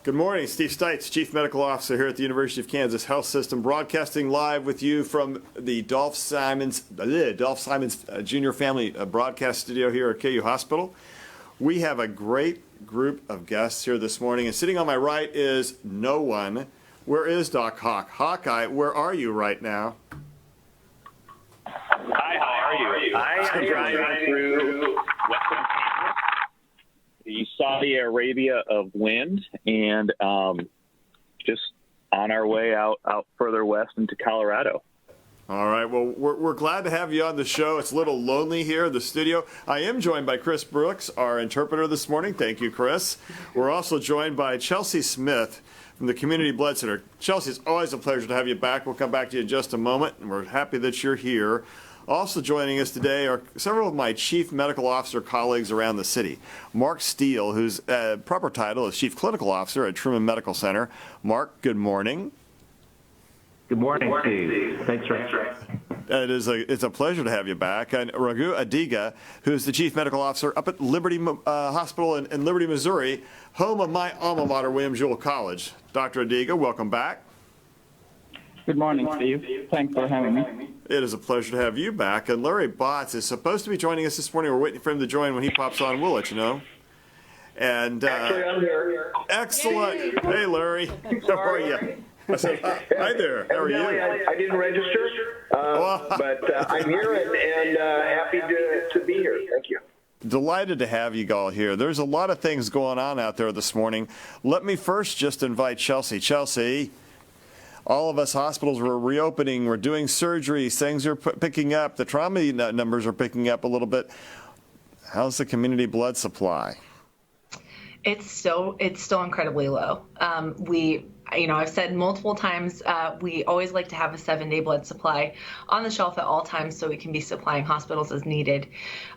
Good morning. Steve Stites, Chief Medical Officer here at the University of Kansas Health System, broadcasting live with you from the Dolph Simons Jr. Family Broadcast Studio here at KU Hospital. We have a great group of guests here this morning, and sitting on my right is no one. Where is Doc Hawk? Hawkeye, where are you right now? Hi, how are you? I am driving through Western the Saudi Arabia of wind, and just on our way out further west into Colorado. All right. Well, we're glad to have you on the show. It's a little lonely here in the studio. I am joined by Chris Brooks, our interpreter this morning. Thank you, Chris. We're also joined by Chelsey Smith from the Community Blood Center. Chelsey, it's always a pleasure to have you back. We'll come back to you in just a moment, and we're happy that you're here. Also joining us today are several of my chief medical officer colleagues around the city. Mark Steele, whose proper title is Chief Clinical Officer at Truman Medical Center. Mark, good morning. Good morning, Steve. Thanks for having me. It's a pleasure to have you back. And Raghu Adiga, who's the Chief Medical Officer up at Liberty Hospital in Liberty, Missouri, home of my alma mater, William Jewell College. Dr. Adiga, welcome back. Good morning, Steve. Thanks for having me. It is a pleasure to have you back. And Larry Botts is supposed to be joining us this morning. We're waiting for him to join. When he pops on, we'll let you know. And actually, I'm here. Excellent. Yay. Hey, Larry. How are you? I said, hi there. How are you? I didn't register, but I'm here and happy to be here. Thank you. Delighted to have you all here. There's a lot of things going on out there this morning. Let me first just invite Chelsey. Chelsey, all of us hospitals were reopening. We're doing surgeries. Things are picking up. The trauma numbers are picking up a little bit. How's the community blood supply? It's still incredibly low. I've said multiple times, we always like to have a 7-day blood supply on the shelf at all times so we can be supplying hospitals as needed.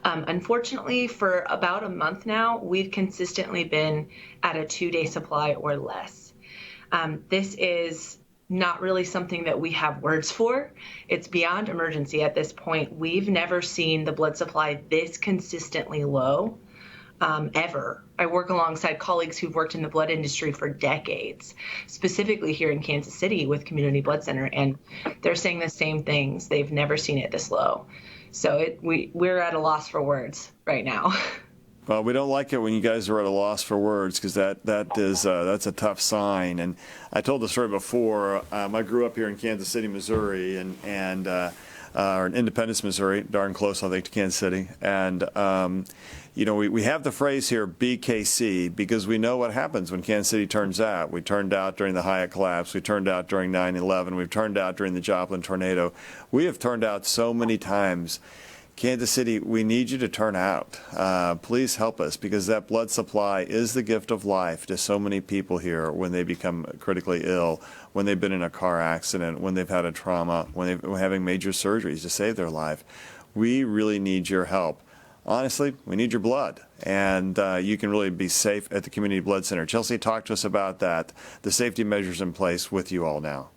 Unfortunately, for about a month now, we've consistently been at a 2-day supply or less. This is not really something that we have words for. It's beyond emergency at this point. We've never seen the blood supply this consistently low. Ever. I work alongside colleagues who've worked in the blood industry for decades, specifically here in Kansas City with Community Blood Center, and they're saying the same things. They've never seen it this low. So we're at a loss for words right now. Well, we don't like it when you guys are at a loss for words, because that's a tough sign. And I told the story before. I grew up here in Kansas City, Missouri, and or in Independence, Missouri, darn close, I think, to Kansas City. And we have the phrase here, BKC, because we know what happens when Kansas City turns out. We turned out during the Hyatt collapse. We turned out during 9/11. We've turned out during the Joplin tornado. We have turned out so many times. Kansas City, we need you to turn out. Please help us, because that blood supply is the gift of life to so many people here when they become critically ill, when they've been in a car accident, when they've had a trauma, when they're having major surgeries to save their life. We really need your help. Honestly, we need your blood, and you can really be safe at the Community Blood Center. Chelsey, talk to us about that, the safety measures in place with you all now.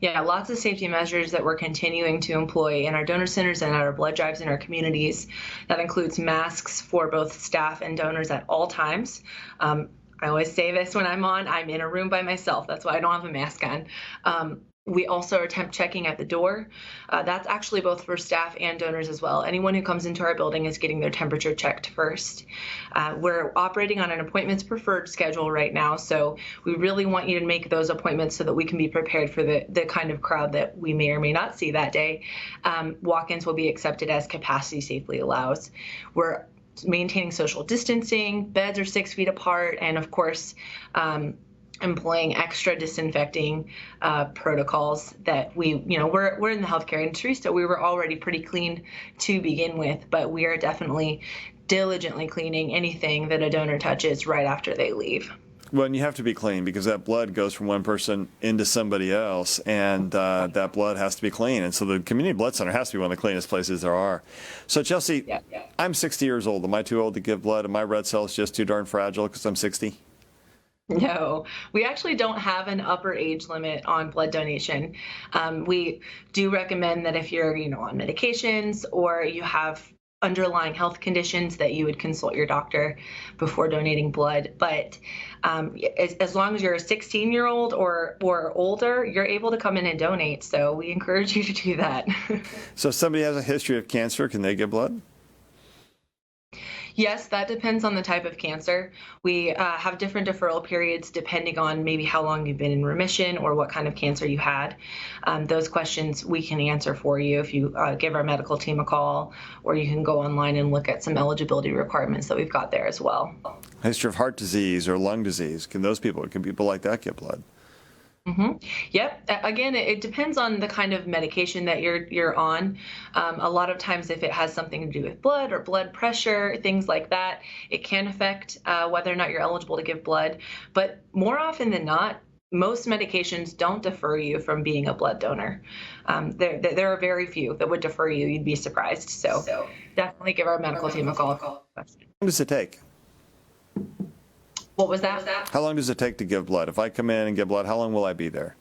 Yeah, lots of safety measures that we're continuing to employ in our donor centers and at our blood drives in our communities. That includes masks for both staff and donors at all times. I always say this when I'm in a room by myself. That's why I don't have a mask on. We also are temp checking at the door. That's actually both for staff and donors as well. Anyone who comes into our building is getting their temperature checked first. We're operating on an appointments preferred schedule right now, so we really want you to make those appointments so that we can be prepared for the kind of crowd that we may or may not see that day. Walk-ins will be accepted as capacity safely allows. We're maintaining social distancing, beds are 6 feet apart, and of course, employing extra disinfecting protocols that we're in the healthcare industry, so we were already pretty clean to begin with, but we are definitely diligently cleaning anything that a donor touches right after they leave. Well, and you have to be clean, because that blood goes from one person into somebody else, and that blood has to be clean. And so the Community Blood Center has to be one of the cleanest places there are. So, Chelsey, yeah. I'm 60 years old. Am I too old to give blood? Are my red cells just too darn fragile because I'm 60? No, we actually don't have an upper age limit on blood donation. We do recommend that if you're, on medications or you have underlying health conditions, that you would consult your doctor before donating blood. But as long as you're a 16-year-old or older, you're able to come in and donate. So we encourage you to do that. So if somebody has a history of cancer, can they give blood? Yes, that depends on the type of cancer. We have different deferral periods depending on maybe how long you've been in remission or what kind of cancer you had. Those questions we can answer for you if you give our medical team a call, or you can go online and look at some eligibility requirements that we've got there as well. History of heart disease or lung disease, can people like that get blood? Mm-hmm. Yep. Again, it depends on the kind of medication that you're on. A lot of times, if it has something to do with blood or blood pressure, things like that, it can affect whether or not you're eligible to give blood. But more often than not, most medications don't defer you from being a blood donor. There are very few that would defer you. You'd be surprised. So definitely give our medical team a call. How long does it take? What was that? How long does it take to give blood? If I come in and give blood, how long will I be there?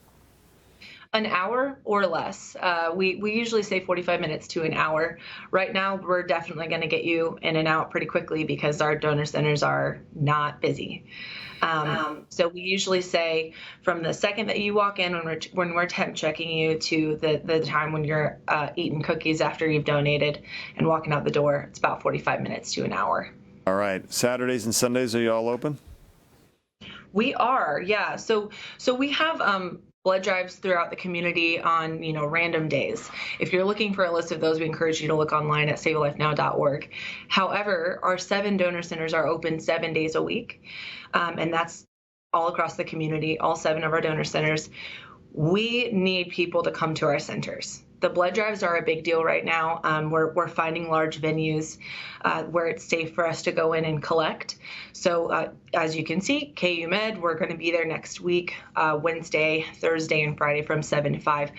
An hour or less. We usually say 45 minutes to an hour. Right now, we're definitely going to get you in and out pretty quickly because our donor centers are not busy. So we usually say from the second that you walk in, when we're temp checking you, to the time when you're eating cookies after you've donated and walking out the door, it's about 45 minutes to an hour. All right. Saturdays and Sundays, are you all open? We are, yeah. So we have blood drives throughout the community on, random days. If you're looking for a list of those, we encourage you to look online at savealifenow.org. However, our 7 donor centers are open 7 days a week, and that's all across the community, all 7 of our donor centers. We need people to come to our centers. The blood drives are a big deal right now. We're finding large venues where it's safe for us to go in and collect. So as you can see, KU Med, we're going to be there next week, Wednesday, Thursday, and Friday from 7 to 5.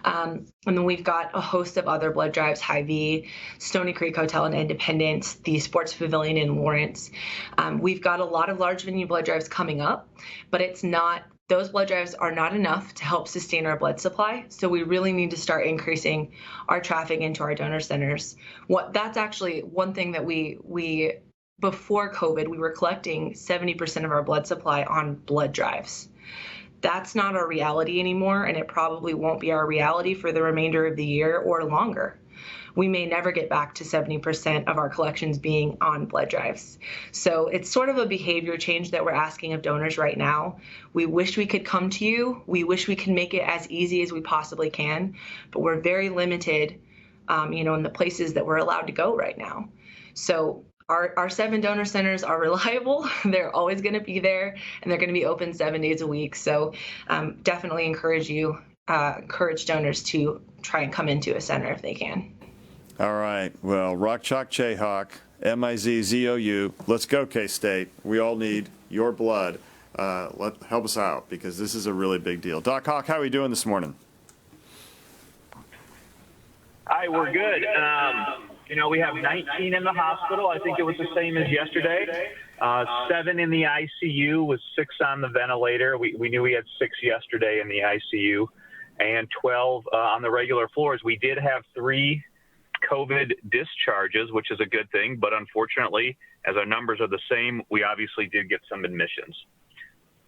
And then we've got a host of other blood drives, Hy-Vee, Stony Creek Hotel and Independence, the Sports Pavilion in Lawrence. We've got a lot of large venue blood drives coming up, but those blood drives are not enough to help sustain our blood supply. So we really need to start increasing our traffic into our donor centers. That's actually one thing that we before COVID, we were collecting 70% of our blood supply on blood drives. That's not our reality anymore, and it probably won't be our reality for the remainder of the year or longer. We may never get back to 70% of our collections being on blood drives. So it's sort of a behavior change that we're asking of donors right now. We wish we could come to you. We wish we could make it as easy as we possibly can, but we're very limited, in the places that we're allowed to go right now. So our 7 donor centers are reliable. They're always going to be there, and they're going to be open 7 days a week. So definitely encourage donors to try and come into a center if they can. All right. Well, Rock Chalk Jayhawk, MIZZOU. Let's go, K-State. We all need your blood. Help us out, because this is a really big deal. Doc Hawk, how are we doing this morning? Hi, we're good. We have 19 in the hospital. I think it was the same as yesterday. 7 in the ICU with 6 on the ventilator. We knew we had 6 yesterday in the ICU, and 12 on the regular floors. We did have 3 COVID discharges, which is a good thing, but unfortunately, as our numbers are the same, we obviously did get some admissions.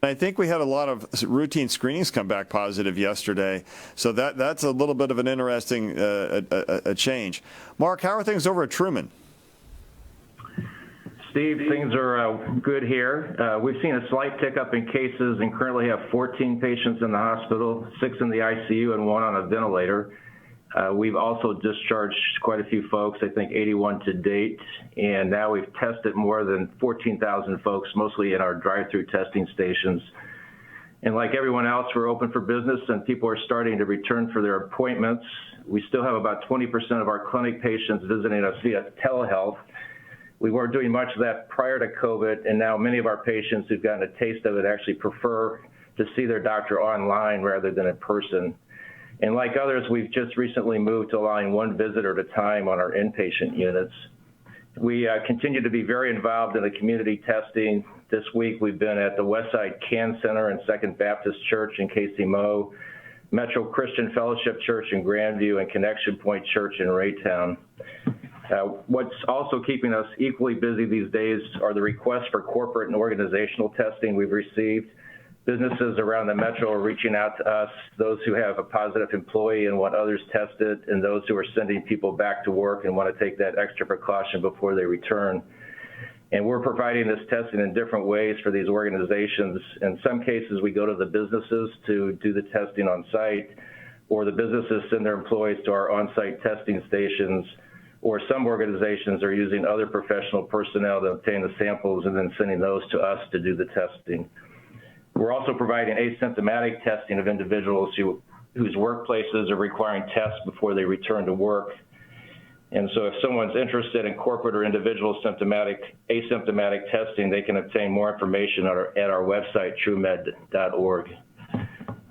I think we had a lot of routine screenings come back positive yesterday, so that's a little bit of an interesting a change. Mark, how are things over at Truman? Steve, things are good here. We've seen a slight tick up in cases and currently have 14 patients in the hospital, 6 in the ICU and 1 on a ventilator. We've also discharged quite a few folks, I think 81 to date, and now we've tested more than 14,000 folks, mostly in our drive-through testing stations. And like everyone else, we're open for business and people are starting to return for their appointments. We still have about 20% of our clinic patients visiting us via telehealth. We weren't doing much of that prior to COVID, and now many of our patients who've gotten a taste of it actually prefer to see their doctor online rather than in person. And like others, we've just recently moved to allowing 1 visitor at a time on our inpatient units. We continue to be very involved in the community testing. This week, we've been at the Westside Can Center and Second Baptist Church in KCMO, Metro Christian Fellowship Church in Grandview, and Connection Point Church in Raytown. What's also keeping us equally busy these days are the requests for corporate and organizational testing we've received. Businesses around the metro are reaching out to us, those who have a positive employee and want others tested, and those who are sending people back to work and want to take that extra precaution before they return. And we're providing this testing in different ways for these organizations. In some cases, we go to the businesses to do the testing on site, or the businesses send their employees to our on-site testing stations, or some organizations are using other professional personnel to obtain the samples and then sending those to us to do the testing. We're also providing asymptomatic testing of individuals whose workplaces are requiring tests before they return to work. And so if someone's interested in corporate or individual asymptomatic testing, they can obtain more information at our website, truemed.org.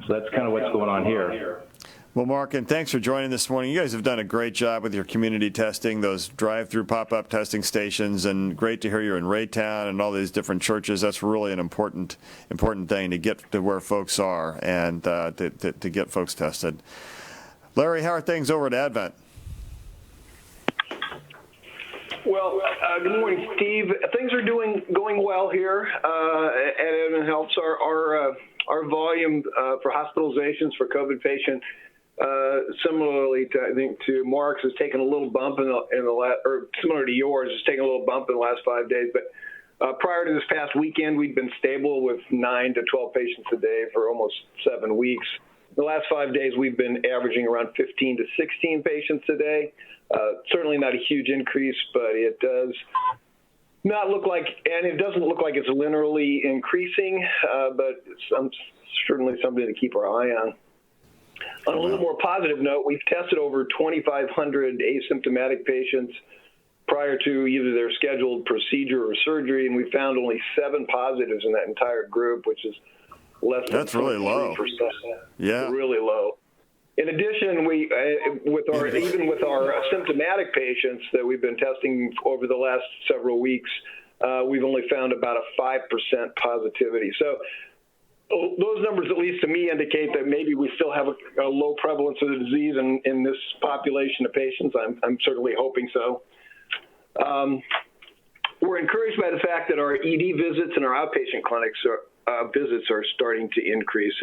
So that's kind of what's going on here. Well, Mark, and thanks for joining this morning. You guys have done a great job with your community testing, those drive-through pop-up testing stations, and great to hear you're in Raytown and all these different churches. That's really an important thing to get to where folks are and to get folks tested. Larry, how are things over at Advent? Well, good morning, Steve. Things are going well here at Advent Health. Our volume for hospitalizations for COVID patients, similarly to Mark's, has taken a little bump in the last, or similar to yours, has taken a little bump in the last 5 days. But prior to this past weekend, we'd been stable with 9 to 12 patients a day for almost 7 weeks. The last 5 days, we've been averaging around 15 to 16 patients a day. Certainly not a huge increase, but it does not look like, and it doesn't look like it's linearly increasing, but it's certainly something to keep our eye on. On a little more positive note, we've tested over 2,500 asymptomatic patients prior to either their scheduled procedure or surgery, and we found only 7 positives in that entire group, which is less than 3%. That's really low. Yeah. Really low. In addition, even with our symptomatic patients that we've been testing over the last several weeks, we've only found about a 5% positivity. So those numbers, at least to me, indicate that maybe we still have a low prevalence of the disease in this population of patients. I'm certainly hoping so. We're encouraged by the fact that our ED visits and our outpatient clinics visits are starting to increase.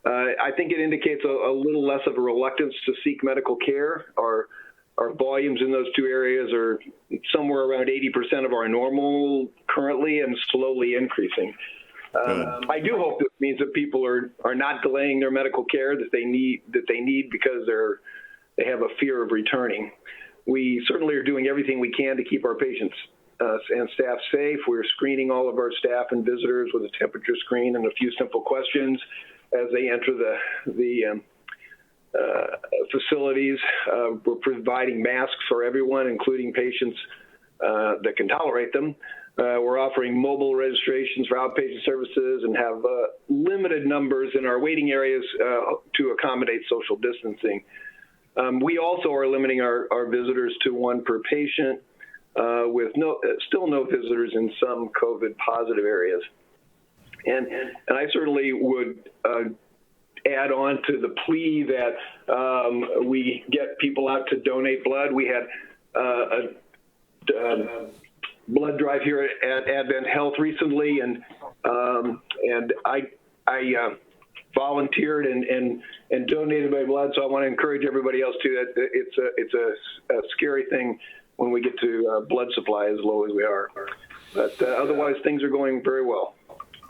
I think it indicates a little less of a reluctance to seek medical care. Our volumes in those two areas are somewhere around 80% of our normal currently and slowly increasing. I do hope this means that people are not delaying their medical care that they need because they have a fear of returning. We certainly are doing everything we can to keep our patients and staff safe. We're screening all of our staff and visitors with a temperature screen and a few simple questions as they enter the facilities. We're providing masks for everyone, including patients that can tolerate them. We're offering mobile registrations for outpatient services and have limited numbers in our waiting areas to accommodate social distancing. We also are limiting our visitors to 1 per patient with still no visitors in some COVID positive areas. And I certainly would add on to the plea that we get people out to donate blood. We had a blood drive here at Advent Health recently, and I volunteered and donated my blood. So I want to encourage everybody else too. That it's a scary thing when we get to blood supply as low as we are, but otherwise things are going very well.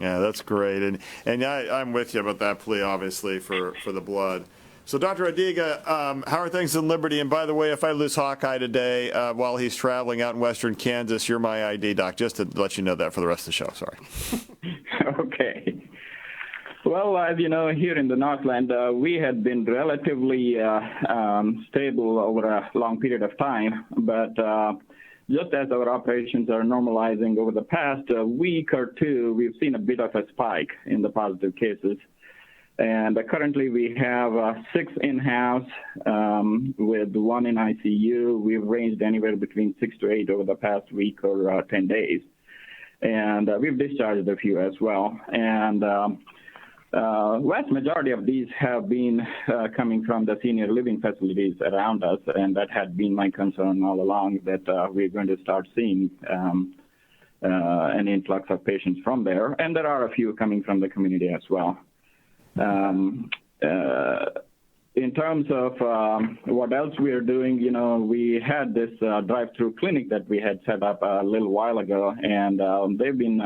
Yeah, that's great, and I'm with you about that plea, obviously, for the blood. So, Dr. Adiga, how are things in Liberty? And by the way, if I lose Hawkeye today while he's traveling out in western Kansas, you're my ID, Doc, just to let you know that for the rest of the show. Sorry. Okay. Well, as you know, here in the Northland, we had been relatively stable over a long period of time, but just as our operations are normalizing over the past week or two, we've seen a bit of a spike in the positive cases. And currently we have 6 in-house with 1 in ICU. We've ranged anywhere between 6 to 8 over the past week or 10 days. And we've discharged a few as well. And Vast majority of these have been coming from the senior living facilities around us, and that had been my concern all along, that we're going to start seeing an influx of patients from there, and there are a few coming from the community as well. In terms of what else we are doing, we had this drive-through clinic that we had set up a little while ago, and they've been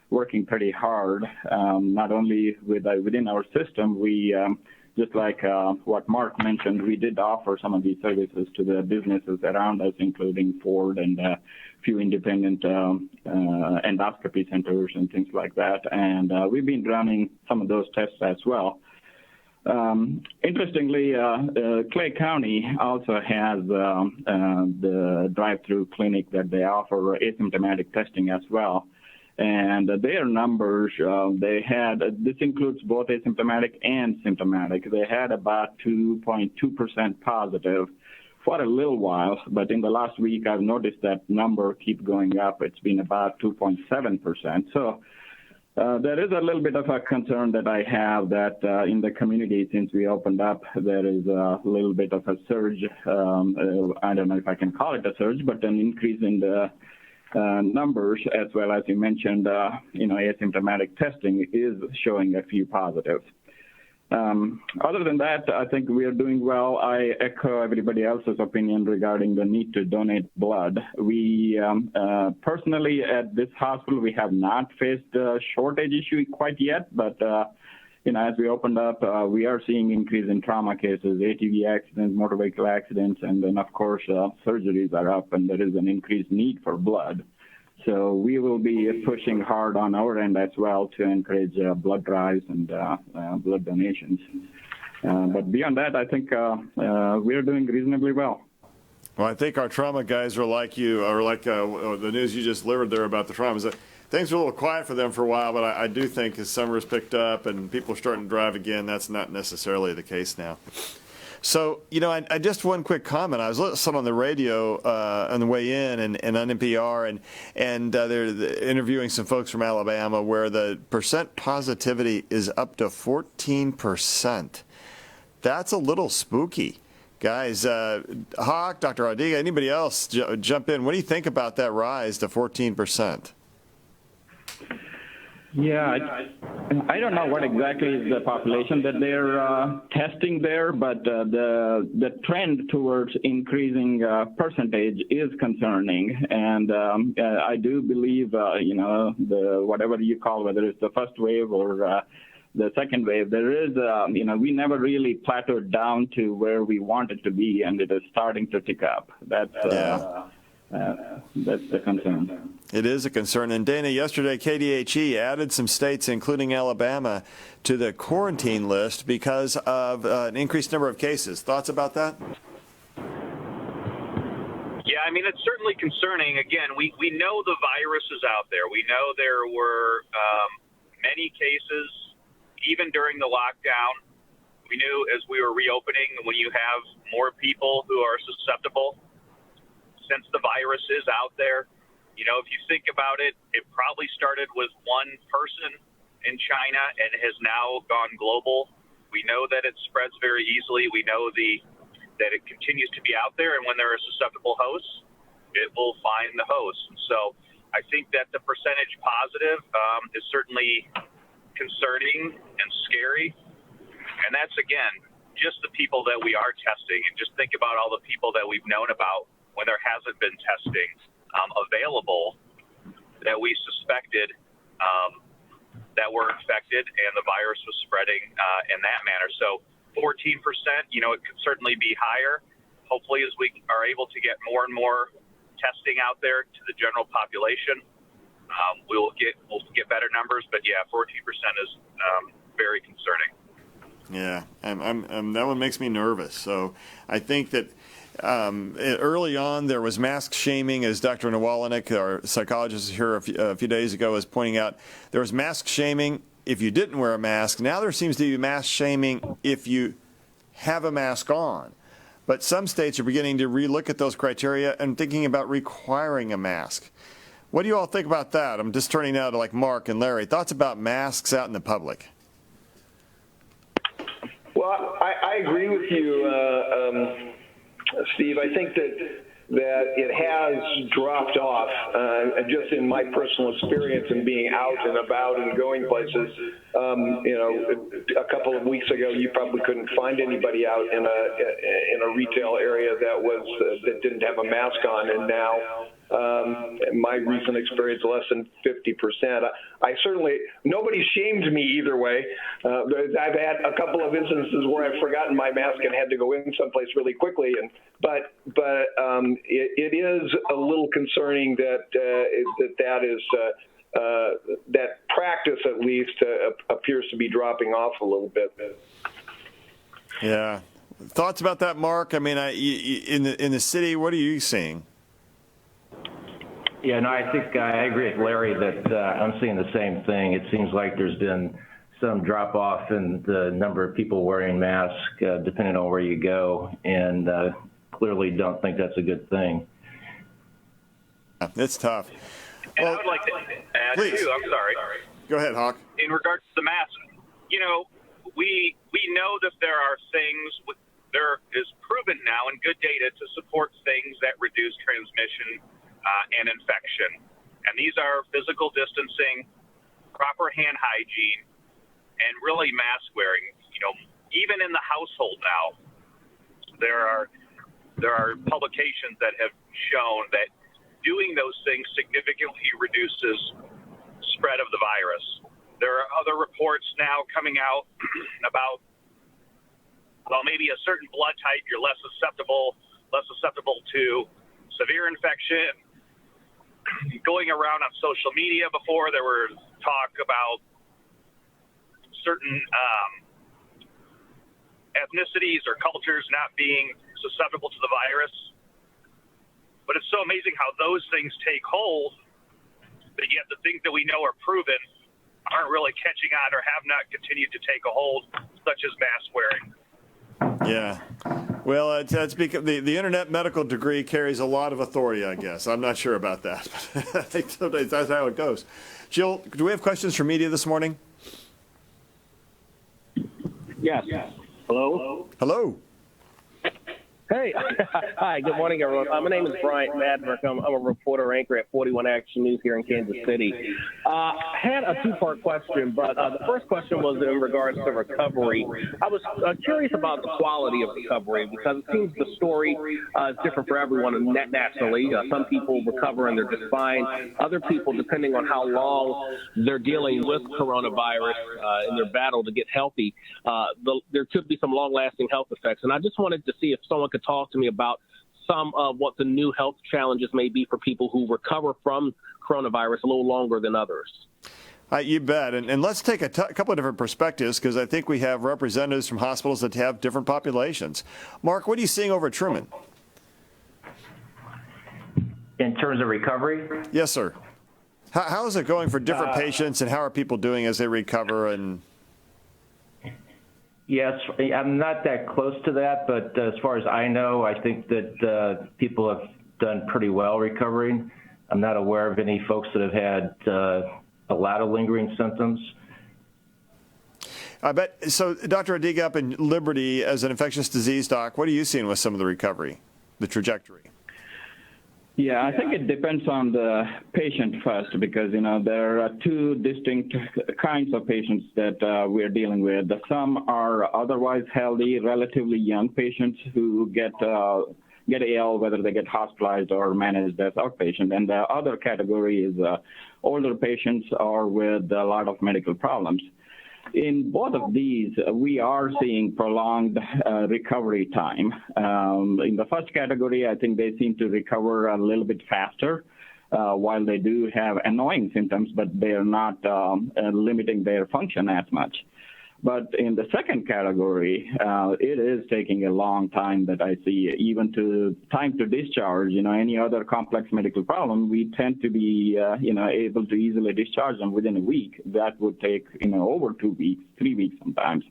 working pretty hard, not only within our system. We, just like what Mark mentioned, we did offer some of these services to the businesses around us, including Ford and a few independent endoscopy centers and things like that. And we've been running some of those tests as well. Interestingly, Clay County also has the drive-through clinic that they offer asymptomatic testing as well. And their numbers, this includes both asymptomatic and symptomatic. They had about 2.2% positive for a little while, but in the last week, I've noticed that number keep going up. It's been about 2.7%. So there is a little bit of a concern that I have that in the community, since we opened up, there is a little bit of a surge. I don't know if I can call it a surge, but an increase in the numbers, as well as you mentioned, asymptomatic testing is showing a few positives. Other than that, I think we are doing well. I echo everybody else's opinion regarding the need to donate blood. We personally at this hospital, we have not faced a shortage issue quite yet, but as we opened up, we are seeing increase in trauma cases, ATV accidents, motor vehicle accidents, and then of course surgeries are up, and there is an increased need for blood. So we will be pushing hard on our end as well to encourage blood drives and blood donations. But beyond that, I think we're doing reasonably well. Well, I think our trauma guys are like you, or like the news you just delivered there about the trauma. Is that things were a little quiet for them for a while, but I do think as summer's picked up and people are starting to drive again, that's not necessarily the case now. So, I just one quick comment. I was listening on the radio on the way in and on NPR, and they're interviewing some folks from Alabama where the percent positivity is up to 14%. That's a little spooky. Guys, Hawk, Dr. Adiga, anybody else jump in. What do you think about that rise to 14%? Yeah, I don't know what exactly is the population that they're testing there, but the trend towards increasing percentage is concerning. And I do believe, whatever you call, whether it's the first wave or the second wave, there is, we never really plateaued down to where we want it to be, and it is starting to tick up. That's the concern. It is a concern. And Dana, yesterday KDHE added some states, including Alabama, to the quarantine list because of an increased number of cases. Thoughts about that? Yeah, I mean, it's certainly concerning. Again, we know the virus is out there. We know there were many cases, even during the lockdown. We knew as we were reopening, when you have more people who are susceptible, since the virus is out there, if you think about it, it probably started with one person in China and has now gone global. We know that it spreads very easily. We know that it continues to be out there, and when there are susceptible hosts, it will find the host. So I think that the percentage positive is certainly concerning and scary. And that's, again, just the people that we are testing. And just think about all the people that we've known about when there hasn't been testing available that we suspected that were infected and the virus was spreading in that manner. So 14%, it could certainly be higher. Hopefully, as we are able to get more and more testing out there to the general population, we'll get better numbers. But yeah, 14% is very concerning. Yeah, that one makes me nervous. So I think that early on there was mask shaming, as Dr. Nawalnik, our psychologist here a few days ago, was pointing out. There was mask shaming if you didn't wear a mask. Now there seems to be mask shaming if you have a mask on. But some states are beginning to relook at those criteria and thinking about requiring a mask. What do you all think about that? I'm just turning now to like Mark and Larry. Thoughts about masks out in the public? I agree with you, Steve. I think that it has dropped off, just in my personal experience and being out and about and going places. A couple of weeks ago, you probably couldn't find anybody out in a retail area that didn't have a mask on, and now my recent experience, less than 50%. Nobody shamed me either way. I've had a couple of instances where I've forgotten my mask and had to go in someplace really quickly, but it is a little concerning that practice, at least, appears to be dropping off a little bit. Yeah. Thoughts about that, Mark? I mean, in the city, what are you seeing? Yeah, no, I think I agree with Larry that I'm seeing the same thing. It seems like there's been some drop off in the number of people wearing masks, depending on where you go, and clearly don't think that's a good thing. It's tough. And well, I would like to add, please. too, I'm sorry. Go ahead, Hawk. In regards to the mask, we know that there are things, there is proven now and good data to support things that reduce transmission and infection. And these are physical distancing, proper hand hygiene, and really mask wearing. Even in the household now, there are publications that have shown that doing those things significantly reduces spread of the virus. There are other reports now coming out about, maybe a certain blood type, you're less susceptible to severe infection. Going around on social media before, there were talk about certain ethnicities or cultures not being susceptible to the virus. But it's so amazing how those things take hold, but yet the things that we know are proven aren't really catching on or have not continued to take a hold, such as mask wearing. Yeah. Well, it's because the internet medical degree carries a lot of authority, I guess. I'm not sure about that, but I think sometimes that's how it goes. Jill, do we have questions from media this morning? Yes. Hello? Hello. Hey. Hi, good morning, everyone. My name is Bryant Madrick. I'm a reporter anchor at 41 Action News here in Kansas City. I had a two-part question, but the first question was in regards to recovery. I was curious about the quality of recovery because it seems the story is different for everyone nationally. Some people recover and they're just fine. Other people, depending on how long they're dealing with coronavirus in their battle to get healthy, there could be some long-lasting health effects. And I just wanted to see if someone could talk to me about some of what the new health challenges may be for people who recover from coronavirus a little longer than others. You bet. And let's take a couple of different perspectives because I think we have representatives from hospitals that have different populations. Mark, what are you seeing over at Truman? In terms of recovery? Yes, sir. How is it going for different patients and how are people doing as they recover? And Yes, I'm not that close to that, but as far as I know, I think that people have done pretty well recovering. I'm not aware of any folks that have had a lot of lingering symptoms. I bet. So, Dr. Adiga up in Liberty, as an infectious disease doc, what are you seeing with some of the recovery, the trajectory? Yeah, I think it depends on the patient first because, there are two distinct kinds of patients that we're dealing with. Some are otherwise healthy, relatively young patients who get ill, whether they get hospitalized or managed as outpatient. And the other category is older patients or with a lot of medical problems. In both of these, we are seeing prolonged recovery time. In the first category, I think they seem to recover a little bit faster, while they do have annoying symptoms, but they are not limiting their function as much. But in the second category, it is taking a long time that I see, even to time to discharge, any other complex medical problem, we tend to be, able to easily discharge them within a week. That would take, over 2 weeks, 3 weeks sometimes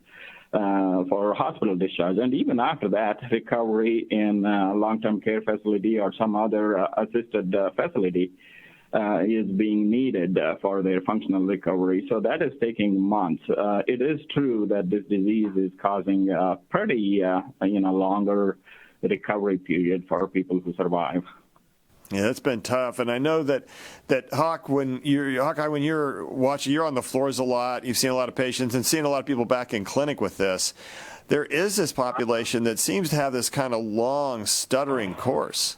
for hospital discharge. And even after that, recovery in long-term care facility or some other assisted facility is being needed for their functional recovery. So that is taking months. It is true that this disease is causing a pretty, longer recovery period for people who survive. Yeah, that's been tough, and I know that Hawkeye, when you're watching, you're on the floors a lot. You've seen a lot of patients and seen a lot of people back in clinic with this. There is this population that seems to have this kind of long, stuttering course.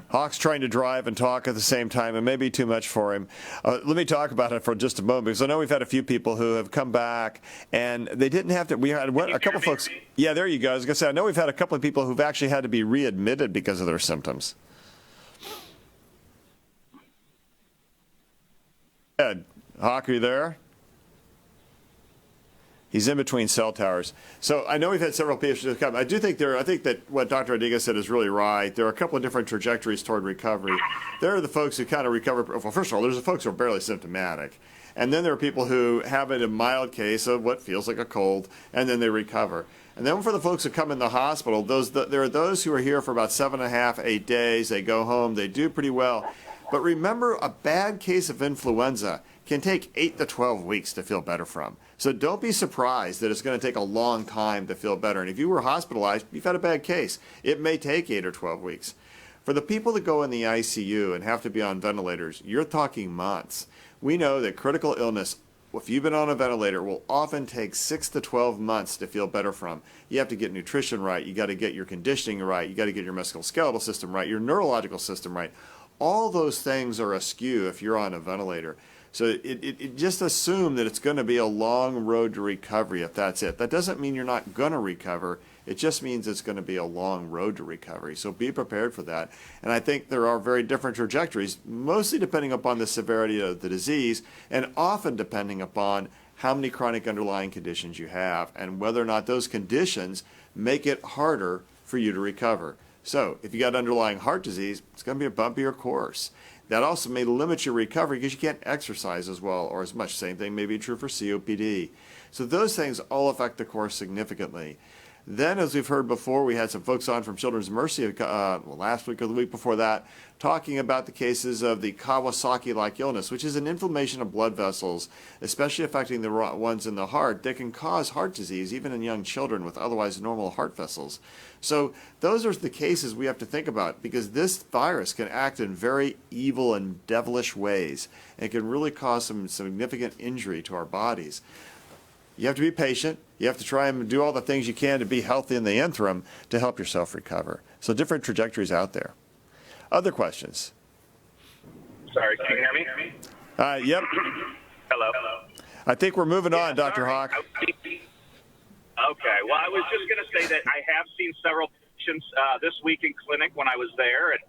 Hawk's trying to drive and talk at the same time. It may be too much for him. Let me talk about it for just a moment, because I know we've had a few people who have come back and they didn't have to. We had a couple of folks. Yeah, there you go. I was going to say, I know we've had a couple of people who've actually had to be readmitted because of their symptoms. Ed, Hawk, are you there? He's in between cell towers. So I know we've had several patients come. I think that what Dr. Adiga said is really right. There are a couple of different trajectories toward recovery. There are the folks who kind of recover. Well, first of all, there's the folks who are barely symptomatic. And then there are people who have a mild case of what feels like a cold, and then they recover. And then for the folks who come in the hospital, there are those who are here for about 7.5, 8 days. They go home. They do pretty well. But remember, a bad case of influenza can take 8 to 12 weeks to feel better from. So don't be surprised that it's going to take a long time to feel better. And if you were hospitalized, you've had a bad case. It may take 8 or 12 weeks. For the people that go in the ICU and have to be on ventilators, you're talking months. We know that critical illness, if you've been on a ventilator, will often take 6 to 12 months to feel better from. You have to get nutrition right. You got to get your conditioning right. You got to get your musculoskeletal system right, your neurological system right. All those things are askew if you're on a ventilator. So it just assume that it's going to be a long road to recovery if that's it. That doesn't mean you're not going to recover. It just means it's going to be a long road to recovery. So be prepared for that. And I think there are very different trajectories, mostly depending upon the severity of the disease and often depending upon how many chronic underlying conditions you have and whether or not those conditions make it harder for you to recover. So if you got underlying heart disease, it's going to be a bumpier course. That also may limit your recovery because you can't exercise as well or as much. Same thing may be true for COPD. So those things all affect the course significantly. Then, as we've heard before, we had some folks on from Children's Mercy last week or the week before that, talking about the cases of the Kawasaki-like illness, which is an inflammation of blood vessels, especially affecting the ones in the heart, that can cause heart disease, even in young children with otherwise normal heart vessels. So those are the cases we have to think about, because this virus can act in very evil and devilish ways, and can really cause some significant injury to our bodies. You have to be patient. You have to try and do all the things you can to be healthy in the interim to help yourself recover. So different trajectories out there. Other questions? Sorry, can you hear me? Yep. Hello. I think we're moving on, Dr. Hawk. Okay. Well, I was just going to say that I have seen several patients this week in clinic when I was there, and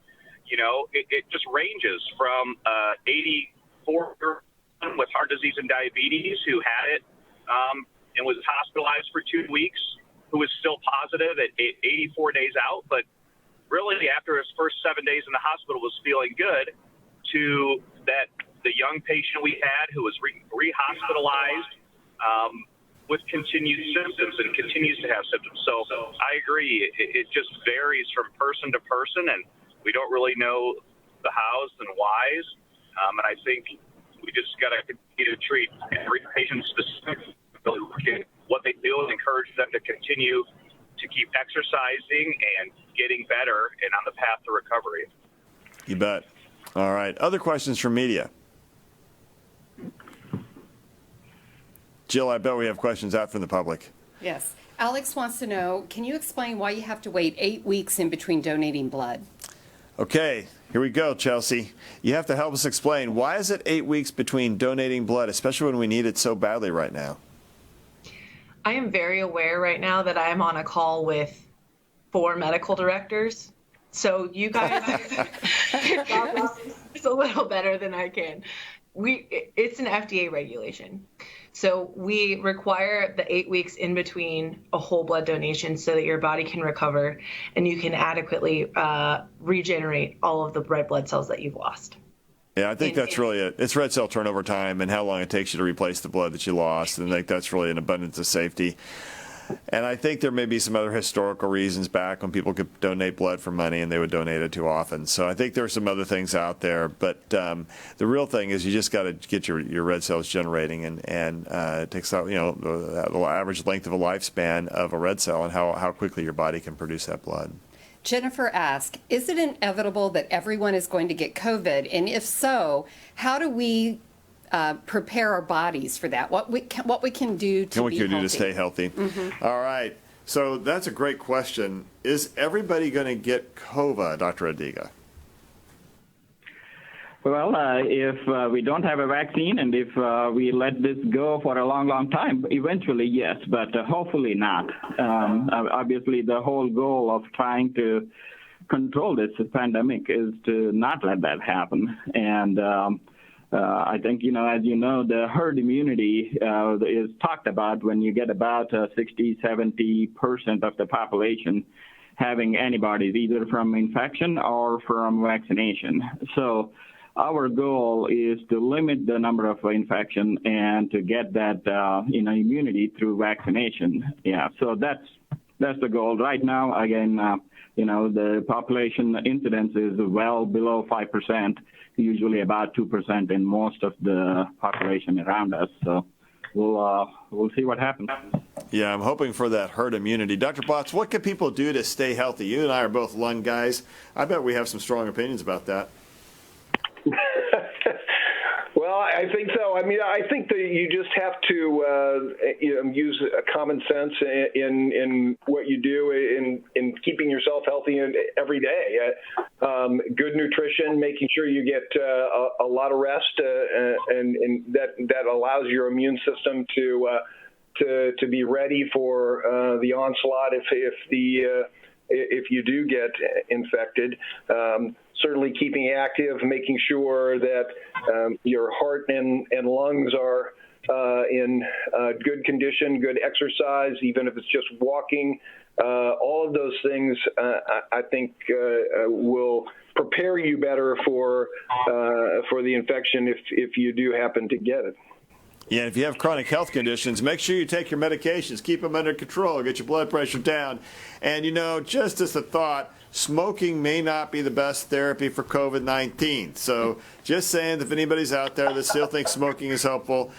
it just ranges from 84 with heart disease and diabetes who had it and was hospitalized for 2 weeks, who was still positive at 84 days out, but really after his first 7 days in the hospital was feeling good, to that the young patient we had who was re-hospitalized with continued symptoms and continues to have symptoms. So I agree. It just varies from person to person, and we don't really know the hows and whys. And I think we just got to continue to treat every patient specifically, look at what they do and encourage them to continue to keep exercising and getting better and on the path to recovery. You bet. All right. Other questions from media? Jill, I bet we have questions out from the public. Yes. Alex wants to know, can you explain why you have to wait 8 weeks in between donating blood? Okay, here we go, Chelsey. You have to help us explain, why is it 8 weeks between donating blood, especially when we need it so badly right now? I am very aware right now that I am on a call with 4 medical directors. So you guys can probably it's a little better than I can. It's an FDA regulation. So we require the 8 weeks in between a whole blood donation so that your body can recover and you can adequately regenerate all of the red blood cells that you've lost. Yeah, I think that's really it. It's red cell turnover time and how long it takes you to replace the blood that you lost. And I think that's really an abundance of safety. And I think there may be some other historical reasons back when people could donate blood for money and they would donate it too often. So I think there are some other things out there. But the real thing is you just got to get your red cells generating, and it takes out, the average length of a lifespan of a red cell and how quickly your body can produce that blood. Jennifer asked, is it inevitable that everyone is going to get COVID? And if so, how do we prepare our bodies for that? What we can do to be healthy? To stay healthy. Mm-hmm. All right. So that's a great question. Is everybody going to get COVID, Dr. Adiga? Well, if we don't have a vaccine and if we let this go for a long, long time, eventually, yes, but hopefully not. Obviously, the whole goal of trying to control this pandemic is to not let that happen. And I think, as you know, the herd immunity is talked about when you get about 60, 70% of the population having antibodies, either from infection or from vaccination. So our goal is to limit the number of infection and to get that, immunity through vaccination. Yeah, so that's the goal. Right now, again, the population incidence is well below 5%, usually about 2% in most of the population around us. So we'll see what happens. Yeah, I'm hoping for that herd immunity. Dr. Botts, what can people do to stay healthy? You and I are both lung guys. I bet we have some strong opinions about that. Well, I think so. I mean, I think that you just have to use common sense in what you do in keeping yourself healthy every day. Good nutrition, making sure you get a lot of rest, and that allows your immune system to be ready for the onslaught if you do get infected. Certainly keeping active, making sure that your heart and lungs are in good condition, good exercise, even if it's just walking. All of those things, I think, will prepare you better for the infection if you do happen to get it. Yeah, if you have chronic health conditions, make sure you take your medications, keep them under control, get your blood pressure down. And, just as a thought, smoking may not be the best therapy for COVID-19. So just saying, if anybody's out there that still thinks smoking is helpful,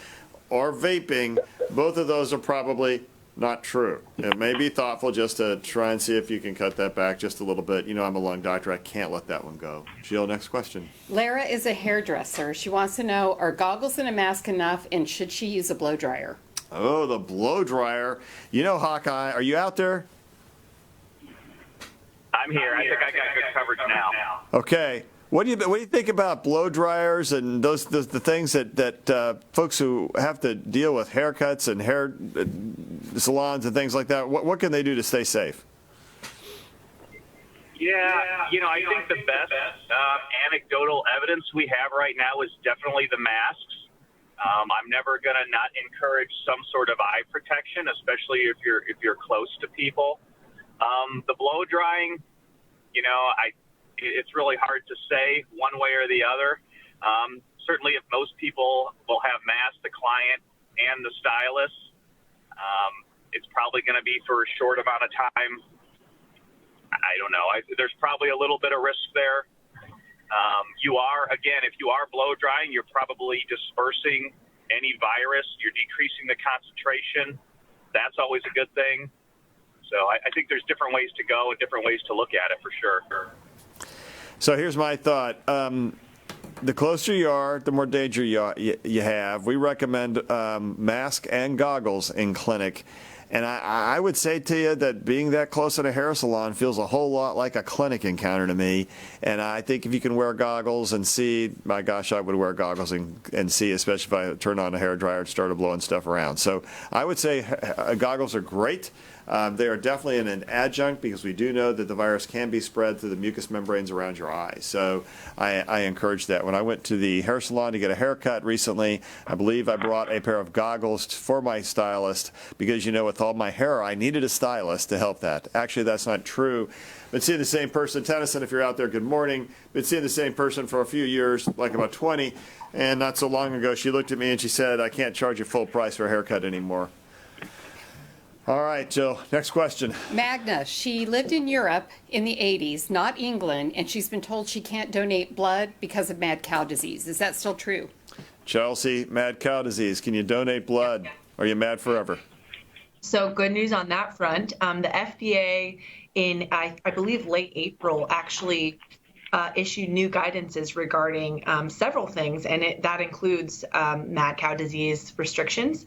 or vaping, both of those are probably not true. It may be thoughtful just to try and see if you can cut that back just a little bit. I'm a lung doctor. I can't let that one go. Jill, next question. Lara is a hairdresser. She wants to know, are goggles and a mask enough, and should she use a blow dryer? Oh, the blow dryer. Hawkeye, are you out there? I'm here. I think I got good coverage now. Okay. What do you think about blow dryers and the things that folks who have to deal with haircuts and hair salons and things like that? What can they do to stay safe? Yeah, I think the best anecdotal evidence we have right now is definitely the masks. I'm never going to not encourage some sort of eye protection, especially if you're close to people. The blow drying, it's really hard to say one way or the other. Certainly, if most people will have masks, the client and the stylist, it's probably going to be for a short amount of time. I don't know. There's probably a little bit of risk there. If you are blow drying, you're probably dispersing any virus. You're decreasing the concentration. That's always a good thing. So I think there's different ways to go and different ways to look at it for sure. So here's my thought. The closer you are, the more danger you have. We recommend mask and goggles in clinic. And I would say to you that being that close at a hair salon feels a whole lot like a clinic encounter to me. And I think if you can wear goggles and see, my gosh, I would wear goggles and see, especially if I turn on a hair dryer and started blowing stuff around. So I would say goggles are great. They are definitely an adjunct because we do know that the virus can be spread through the mucous membranes around your eyes. So I encourage that. When I went to the hair salon to get a haircut recently, I believe I brought a pair of goggles for my stylist because, with all my hair, I needed a stylist to help that. Actually, that's not true. Been seeing the same person, Tennyson, if you're out there, good morning. Been seeing the same person for a few years, like about 20. And not so long ago, she looked at me and she said, I can't charge you full price for a haircut anymore. All right, Jill, next question. Magna, she lived in Europe in the 80s, not England, and she's been told she can't donate blood because of mad cow disease. Is that still true? Chelsey, mad cow disease. Can you donate blood? Or are you mad forever? So good news on that front. The FDA in, I believe, late April actually issued new guidances regarding several things, and that includes mad cow disease restrictions.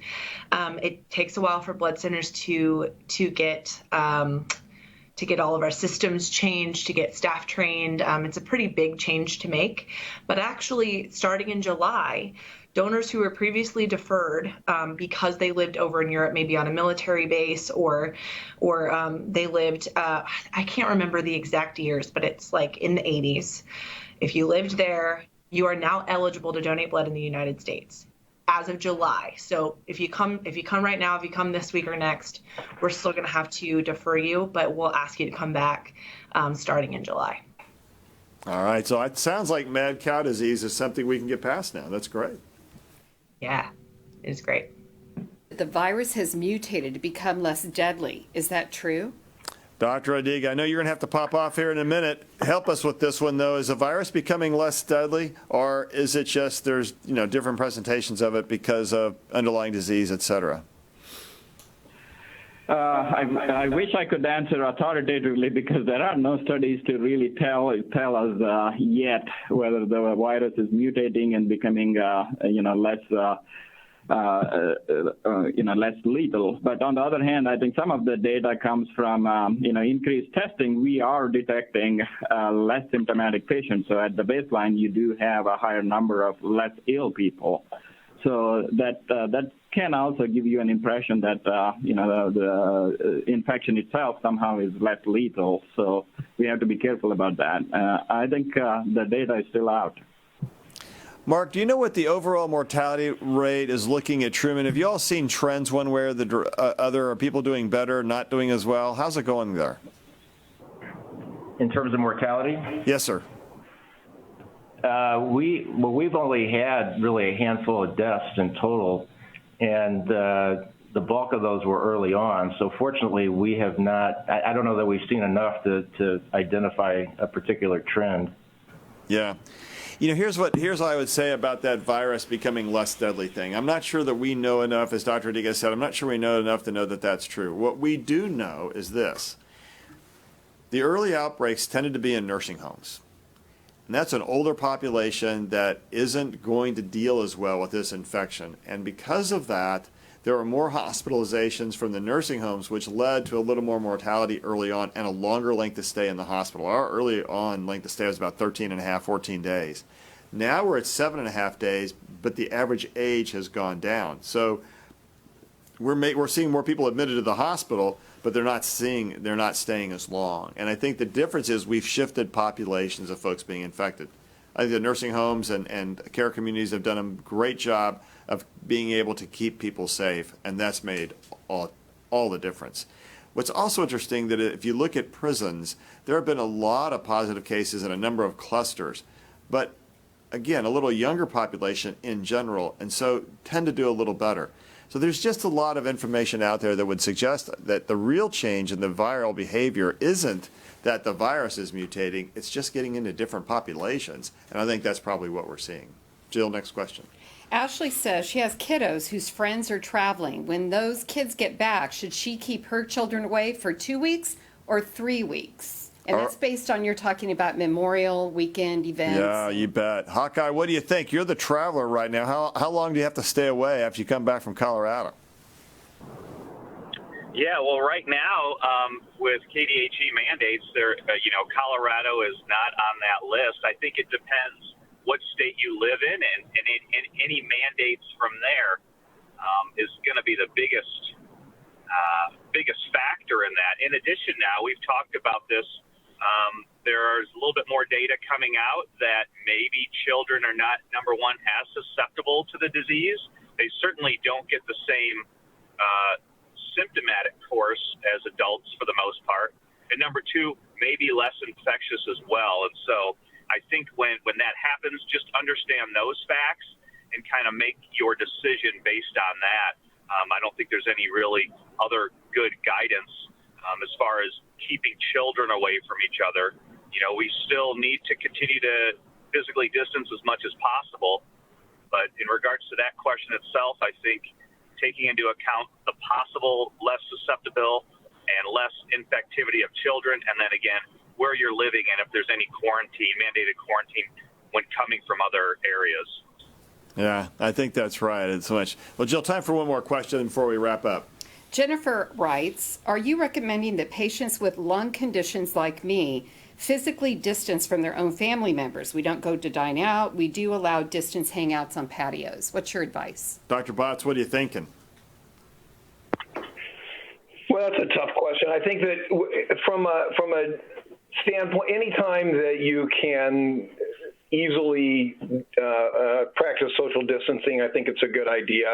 It takes a while for blood centers to get all of our systems changed, to get staff trained. It's a pretty big change to make. But actually, starting in July, donors who were previously deferred because they lived over in Europe, maybe on a military base, or they lived, I can't remember the exact years, but it's like in the 80s. If you lived there, you are now eligible to donate blood in the United States as of July. So if you come right now, if you come this week or next, we're still going to have to defer you, but we'll ask you to come back starting in July. All right, so it sounds like mad cow disease is something we can get past now. That's great. Yeah, it is great. The virus has mutated to become less deadly. Is that true? Dr. Adiga, I know you're going to have to pop off here in a minute. Help us with this one, though. Is the virus becoming less deadly, or is it just there's different presentations of it because of underlying disease, et cetera? I wish I could answer authoritatively because there are no studies to really tell us yet whether the virus is mutating and becoming less less lethal. But on the other hand, I think some of the data comes from increased testing. We are detecting less symptomatic patients. So at the baseline, you do have a higher number of less ill people. So that can also give you an impression that the infection itself somehow is less lethal. So we have to be careful about that. I think the data is still out. Mark, do you know what the overall mortality rate is looking at Truman? Have you all seen trends one way or the other? Are people doing better, not doing as well? How's it going there? In terms of mortality? Yes, sir. We've only had really a handful of deaths in total, and the bulk of those were early on. So fortunately, we have not. I don't know that we've seen enough to identify a particular trend. Yeah. Here's what I would say about that virus becoming less deadly thing. I'm not sure that we know enough, as Dr. Adiga said, I'm not sure we know enough to know that that's true. What we do know is this. The early outbreaks tended to be in nursing homes. And that's an older population that isn't going to deal as well with this infection. And because of that, there were more hospitalizations from the nursing homes, which led to a little more mortality early on and a longer length of stay in the hospital. Our early on length of stay was about 13 and a half, 14 days. Now we're at 7.5 days, but the average age has gone down. So we're seeing more people admitted to the hospital, but they're not staying as long. And I think the difference is we've shifted populations of folks being infected. I think the nursing homes and care communities have done a great job of being able to keep people safe, and that's made all the difference. What's also interesting that if you look at prisons, there have been a lot of positive cases in a number of clusters, but again, a little younger population in general, and so tend to do a little better. So there's just a lot of information out there that would suggest that the real change in the viral behavior isn't that the virus is mutating, it's just getting into different populations, and I think that's probably what we're seeing. Jill, next question. Ashley says she has kiddos whose friends are traveling. When those kids get back, should she keep her children away for 2 weeks or 3 weeks? And that's based on you're talking about Memorial Weekend events. Yeah, you bet. Hawkeye, what do you think? You're the traveler right now. How long do you have to stay away after you come back from Colorado? Yeah, well, right now with KDHE mandates, Colorado is not on that list. I think it depends what state you live in, and any mandates from there is going to be the biggest factor in that. In addition, now we've talked about this. There's a little bit more data coming out that maybe children are not, number one, as susceptible to the disease. They certainly don't get the same symptomatic course as adults for the most part. And number two, maybe less infectious as well. And so I think when that happens, just understand those facts and kind of make your decision based on that. I don't think there's any really other good guidance as far as keeping children away from each other. You know, we still need to continue to physically distance as much as possible. But in regards to that question itself, I think taking into account the possible less susceptible and less infectivity of children, and then again, where you're living and if there's any mandated quarantine when coming from other areas. Yeah, I think that's right. It's so much. Well, Jill, time for one more question before we wrap up. Jennifer writes, are you recommending that patients with lung conditions like me physically distance from their own family members? We don't go to dine out. We do allow distance hangouts on patios. What's your advice? Dr. Botts, what are you thinking? Well, that's a tough question. I think that from a standpoint, anytime that you can easily practice social distancing, I think it's a good idea,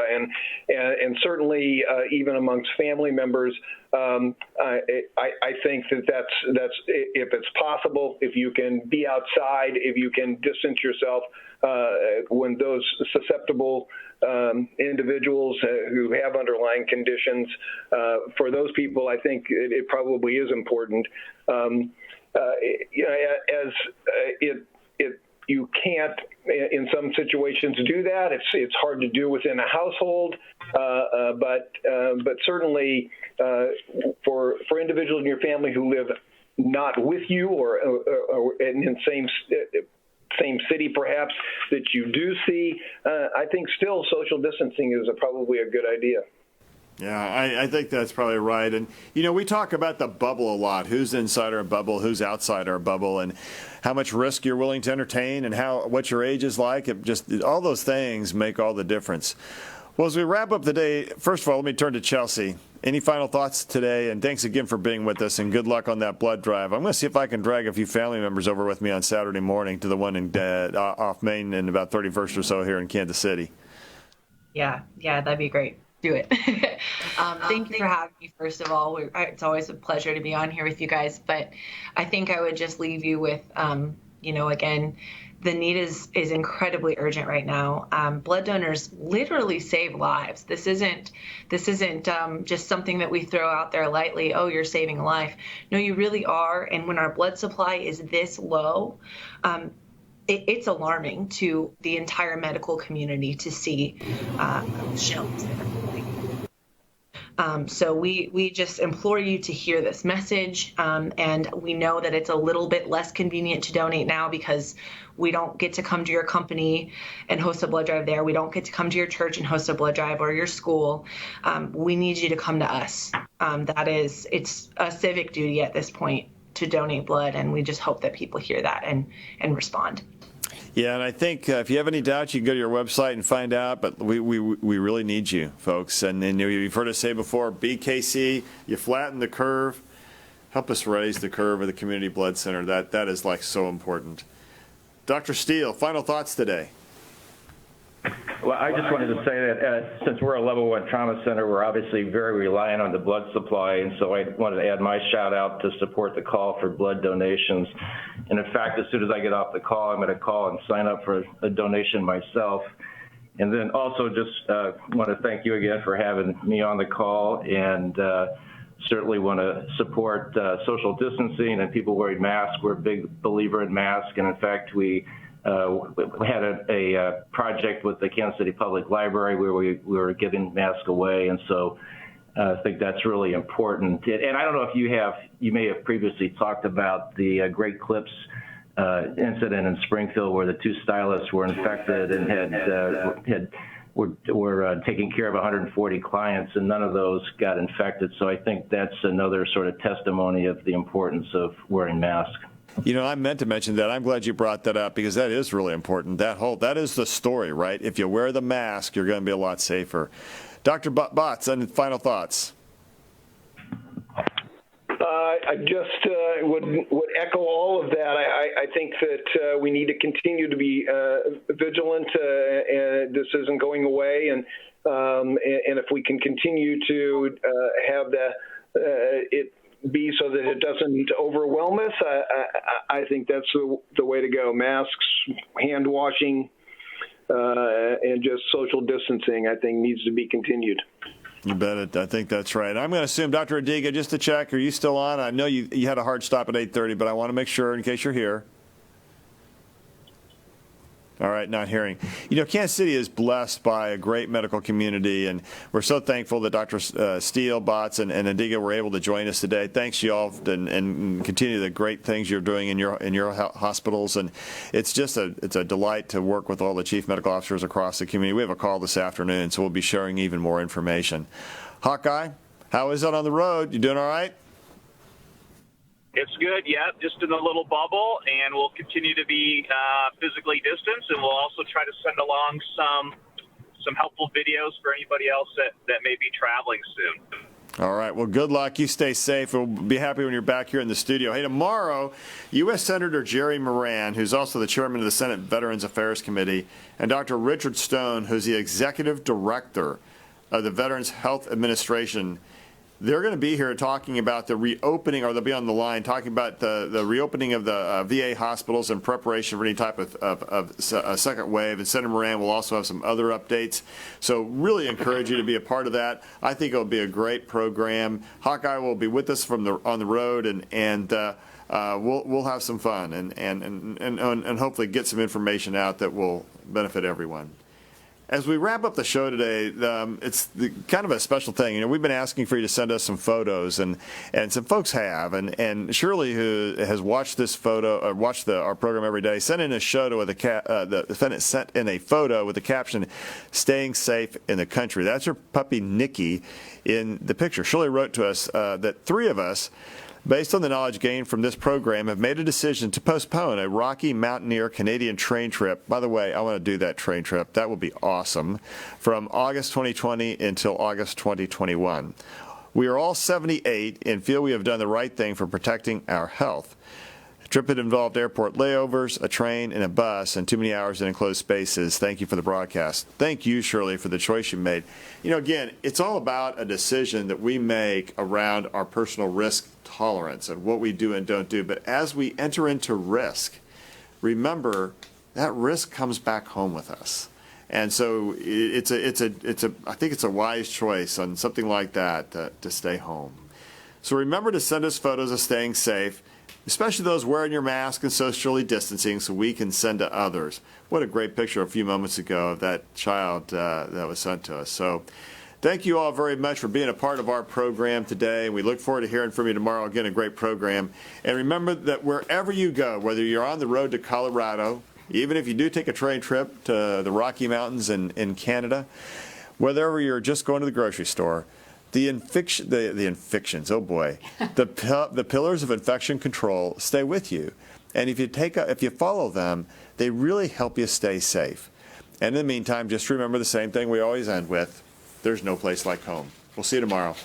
and certainly even amongst family members, I think that's if it's possible, if you can be outside, if you can distance yourself when those susceptible individuals who have underlying conditions, for those people, I think it probably is important. You can't, in some situations, do that. It's hard to do within a household, but certainly for individuals in your family who live not with you or in the same city, perhaps, that you do see, I think still social distancing is probably a good idea. Yeah, I think that's probably right. And, you know, we talk about the bubble a lot. Who's inside our bubble, who's outside our bubble, and how much risk you're willing to entertain and what your age is like. All those things make all the difference. Well, as we wrap up the day, first of all, let me turn to Chelsey. Any final thoughts today? And thanks again for being with us, and good luck on that blood drive. I'm going to see if I can drag a few family members over with me on Saturday morning to the one off Main and about 31st or so here in Kansas City. Yeah, that'd be great. Do it. Thank you for having me, first of all. It's always a pleasure to be on here with you guys. But I think I would just leave you with, again, the need is incredibly urgent right now. Blood donors literally save lives. This isn't just something that we throw out there lightly. Oh, you're saving a life. No, you really are. And when our blood supply is this low, it's alarming to the entire medical community to see shelves. So we just implore you to hear this message, and we know that it's a little bit less convenient to donate now because we don't get to come to your company and host a blood drive there. We don't get to come to your church and host a blood drive or your school. We need you to come to us. It's a civic duty at this point to donate blood, and we just hope that people hear that and respond. Yeah, and I think if you have any doubts, you can go to your website and find out, but we really need you, folks. And you've heard us say before, BKC, you flatten the curve, help us raise the curve of the Community Blood Center. That is like so important. Dr. Steele, final thoughts today. Well, I just wanted to say that since we're a level 1 trauma center, we're obviously very reliant on the blood supply, and so I wanted to add my shout out to support the call for blood donations. And in fact, as soon as I get off the call, I'm going to call and sign up for a donation myself. And then also just want to thank you again for having me on the call, and certainly want to support social distancing and people wearing masks. We're a big believer in masks, and in fact, we had a project with the Kansas City Public Library where we were giving masks away, and so I think that's really important. And I don't know if you may have previously talked about the Great Clips incident in Springfield where the 2 stylists were infected and were taking care of 140 clients, and none of those got infected. So I think that's another sort of testimony of the importance of wearing masks. You know, I meant to mention that. I'm glad you brought that up because that is really important. That is the story, right? If you wear the mask, you're going to be a lot safer. Dr. Botts, any final thoughts? I just would echo all of that. I think that we need to continue to be vigilant. And this isn't going away, and if we can continue to have it be so that it doesn't overwhelm us, I think that's the way to go. Masks, hand washing, and just social distancing, I think, needs to be continued. You bet it. I think that's right. I'm going to assume, Dr. Adiga, just to check, are you still on? I know you had a hard stop at 8:30, but I want to make sure in case you're here. All right, not hearing. You know, Kansas City is blessed by a great medical community, and we're so thankful that Dr. Steele, Botts, and Adiga were able to join us today. Thanks, you all, and continue the great things you're doing in your hospitals. And it's just it's a delight to work with all the chief medical officers across the community. We have a call this afternoon, so we'll be sharing even more information. Hawkeye, how is it on the road? You doing all right? It's good, yeah, just in a little bubble, and we'll continue to be physically distanced, and we'll also try to send along some helpful videos for anybody else that may be traveling soon. All right, well, good luck. You stay safe. We'll be happy when you're back here in the studio. Hey, tomorrow, U.S. Senator Jerry Moran, who's also the chairman of the Senate Veterans Affairs Committee, and Dr. Richard Stone, who's the executive director of the Veterans Health Administration, they're going to be here talking about the reopening, or they'll be on the line talking about the reopening of the VA hospitals in preparation for any type of a second wave. And Senator Moran will also have some other updates. So really encourage you to be a part of that. I think it'll be a great program. Hawkeye will be with us on the road, and we'll have some fun and hopefully get some information out that will benefit everyone. As we wrap up the show today, it's kind of a special thing. You know, we've been asking for you to send us some photos, and some folks have. And Shirley, who has watched this photo, or watched our program every day, sent in a photo with a photo with the caption, "Staying safe in the country." That's her puppy Nikki in the picture. Shirley wrote to us that three of us, based on the knowledge gained from this program, have made a decision to postpone a Rocky Mountaineer Canadian train trip. By the way, I want to do that train trip. That would be awesome. From August 2020 until August 2021. We are all 78 and feel we have done the right thing for protecting our health. The trip had involved airport layovers, a train, and a bus, and too many hours in enclosed spaces. Thank you for the broadcast. Thank you, Shirley, for the choice you made. You know, again, it's all about a decision that we make around our personal risk tolerance and what we do and don't do. But as we enter into risk, remember that risk comes back home with us. And so I think it's a wise choice on something like that to stay home. So remember to send us photos of staying safe, especially those wearing your mask and socially distancing, so we can send to others. What a great picture a few moments ago of that child that was sent to us. So thank you all very much for being a part of our program today. We look forward to hearing from you tomorrow. Again, a great program. And remember that wherever you go, whether you're on the road to Colorado, even if you do take a train trip to the Rocky Mountains in Canada, whether you're just going to the grocery store, the infections, oh boy, the pillars of infection control stay with you. And if you follow them, they really help you stay safe. And in the meantime, just remember the same thing we always end with: there's no place like home. We'll see you tomorrow.